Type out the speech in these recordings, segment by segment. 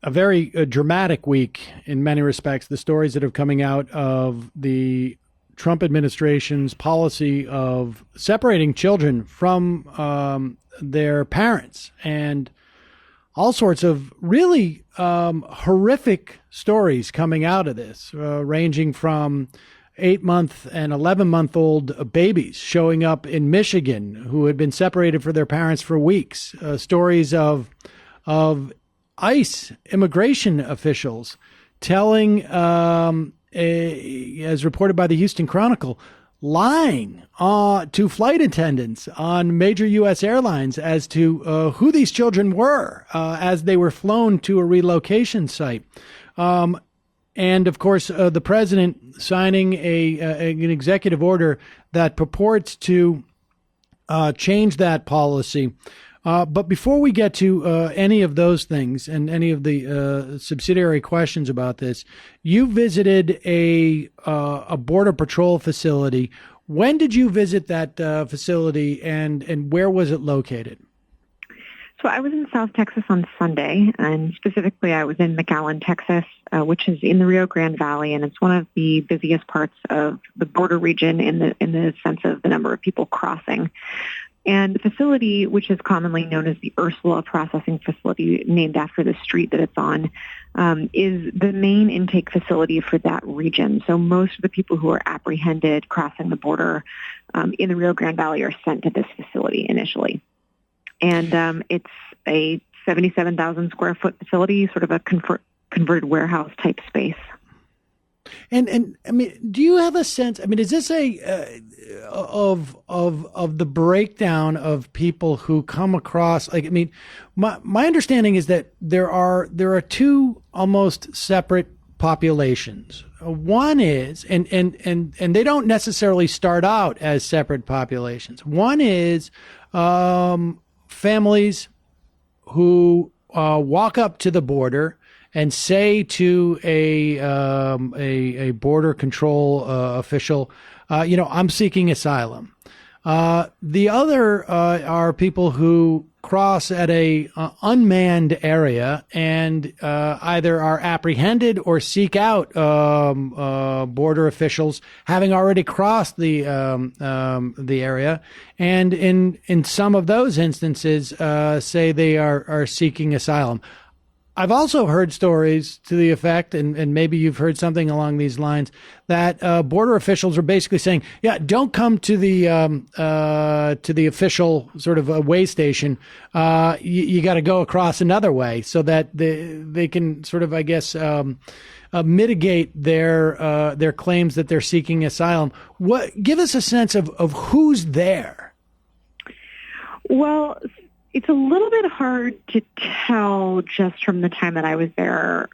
a very dramatic week in many respects. The stories that are coming out of the Trump administration's policy of separating children from their parents, and all sorts of really horrific stories coming out of this, ranging from 8-month and 11-month-old babies showing up in Michigan who had been separated from their parents for weeks. Stories of ICE immigration officials telling, as reported by the Houston Chronicle, lying to flight attendants on major U.S. airlines as to who these children were as they were flown to a relocation site. And, of course, the president signing an executive order that purports to change that policy. But before we get to any of those things and any of the subsidiary questions about this, you visited a Border Patrol facility. When did you visit that facility, and where was it located? So I was in South Texas on Sunday, and specifically I was in McAllen, Texas, which is in the Rio Grande Valley, and it's one of the busiest parts of the border region in the sense of the number of people crossing. And the facility, which is commonly known as the Ursula Processing Facility, named after the street that it's on, is the main intake facility for that region. So most of the people who are apprehended crossing the border in the Rio Grande Valley are sent to this facility initially. And it's a 77,000 square foot facility, sort of a converted warehouse type space. And I mean, do you have a sense? I mean, is this of the breakdown of people who come across? Like, I mean, my understanding is that there are two almost separate populations. One is, and they don't necessarily start out as separate populations. One is families who walk up to the border and say to a border control official, I'm seeking asylum. The other are people who cross at a unmanned area and either are apprehended or seek out border officials having already crossed the area, and in some of those instances say they are seeking asylum. I've also heard stories to the effect, and maybe you've heard something along these lines, that border officials are basically saying, "Yeah, don't come to the official sort of way station. You got to go across another way, so that they can sort of, I guess, mitigate their claims that they're seeking asylum." Give us a sense of who's there. Well, it's a little bit hard to tell just from the time that I was there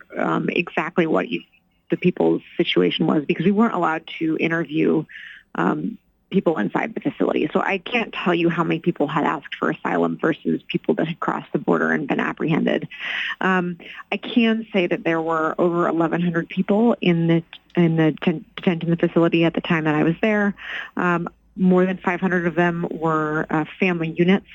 exactly what the people's situation was, because we weren't allowed to interview people inside the facility. So I can't tell you how many people had asked for asylum versus people that had crossed the border and been apprehended. I can say that there were over 1,100 people in the detention facility at the time that I was there. More than 500 of them were family units.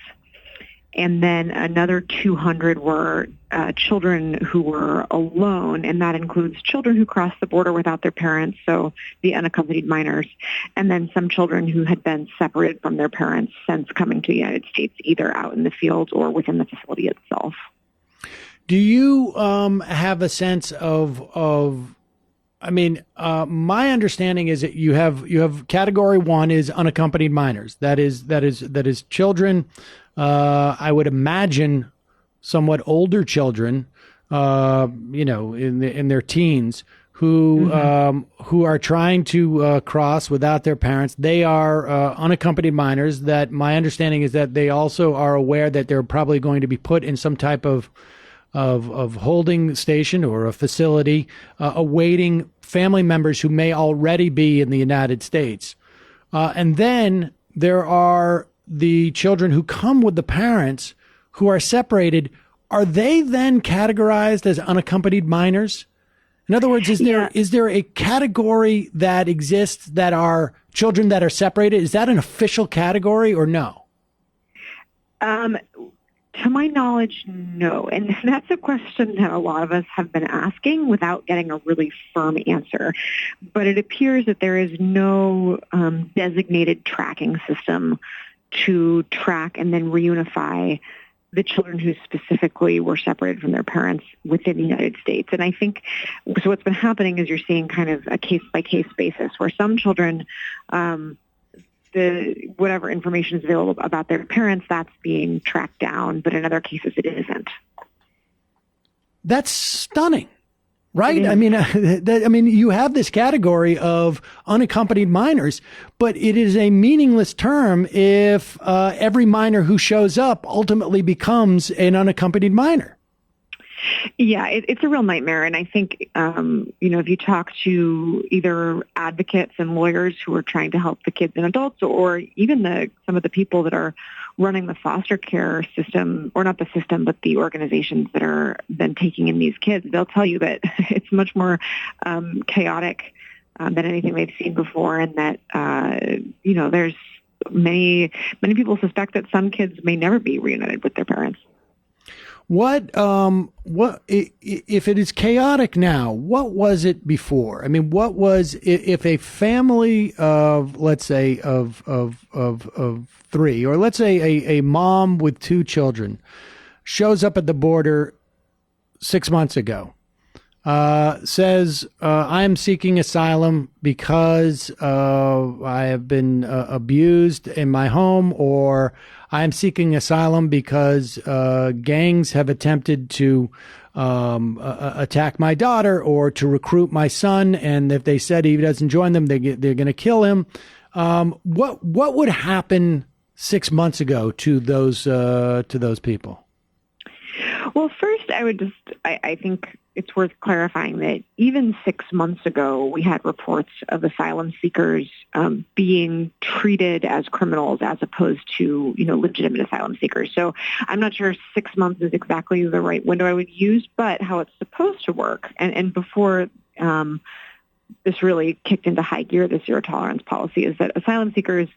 And then another 200 were children who were alone, and that includes children who crossed the border without their parents, so the unaccompanied minors, and then some children who had been separated from their parents since coming to the United States, either out in the field or within the facility itself. Do you have a sense of I mean, my understanding is that you have category one is unaccompanied minors. That is children. I would imagine somewhat older children, in their teens who are trying to cross without their parents. They are unaccompanied minors. That my understanding is that they also are aware that they're probably going to be put in some type of holding station or a facility, awaiting family members who may already be in the United States. And then there are the children who come with the parents who are separated. Are they then categorized as unaccompanied minors? In other words, is there a category that exists that are children that are separated? Is that an official category or no? To my knowledge, no. And that's a question that a lot of us have been asking without getting a really firm answer. But it appears that there is no designated tracking system to track and then reunify the children who specifically were separated from their parents within the United States. And I think, so what's been happening is you're seeing kind of a case-by-case basis where some children, whatever information is available about their parents, that's being tracked down, but in other cases it isn't. That's stunning, right? I mean, you have this category of unaccompanied minors, but it is a meaningless term if every minor who shows up ultimately becomes an unaccompanied minor. Yeah, it's a real nightmare. And I think, if you talk to either advocates and lawyers who are trying to help the kids and adults, or even some of the people that are running the foster care system, or not the system, but the organizations that are then taking in these kids, they'll tell you that it's much more chaotic than anything they've seen before. And that, there's many people suspect that some kids may never be reunited with their parents. What if it is chaotic now? What was it before? I mean, what was if a family of, let's say, of three, or let's say a mom with two children shows up at the border 6 months ago, says, I am seeking asylum because I have been abused in my home, or I am seeking asylum because gangs have attempted to attack my daughter or to recruit my son, and if they said he doesn't join them, they're going to kill him. What would happen 6 months ago to those people? Well, first, I think it's worth clarifying that even 6 months ago, we had reports of asylum seekers being treated as criminals as opposed to, legitimate asylum seekers. So I'm not sure 6 months is exactly the right window I would use, but how it's supposed to work. And before this really kicked into high gear, the zero tolerance policy, is that asylum seekers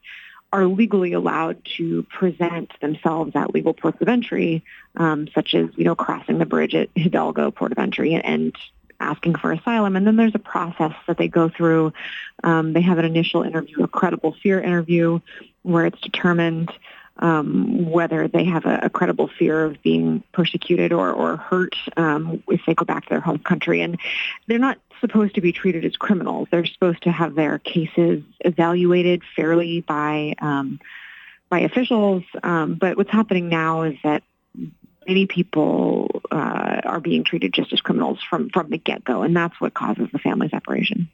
are legally allowed to present themselves at legal ports of entry, such as, crossing the bridge at Hidalgo Port of Entry and asking for asylum. And then there's a process that they go through. They have an initial interview, a credible fear interview, where it's determined whether they have a credible fear of being persecuted or hurt if they go back to their home country. And they're not supposed to be treated as criminals. They're supposed to have their cases evaluated fairly by officials. But what's happening now is that many people are being treated just as criminals from the get-go, and that's what causes the family separation.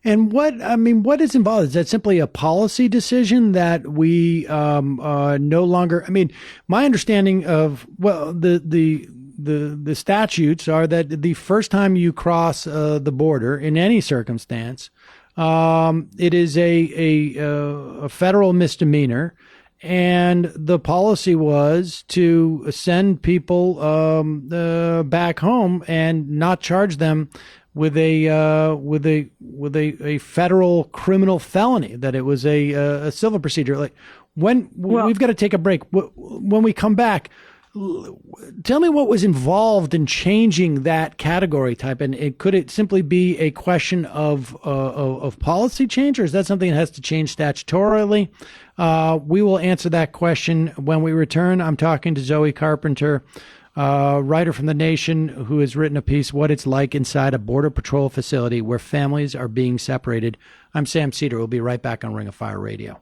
And what is involved? Is that simply a policy decision that we no longer? I mean, my understanding of the statutes are that the first time you cross the border in any circumstance, it is a federal misdemeanor, and the policy was to send people back home and not charge them with a federal criminal felony, that it was a civil procedure. Like we've got to take a break. When we come back, tell me what was involved in changing that category type, and could it simply be a question of policy change, or is that something that has to change statutorily? We will answer that question when we return. I'm talking to Zoë Carpenter, writer from The Nation, who has written a piece, What It's Like Inside a Border Patrol Facility Where Families Are Being Separated. I'm Sam Seder. We'll be right back on Ring of Fire Radio.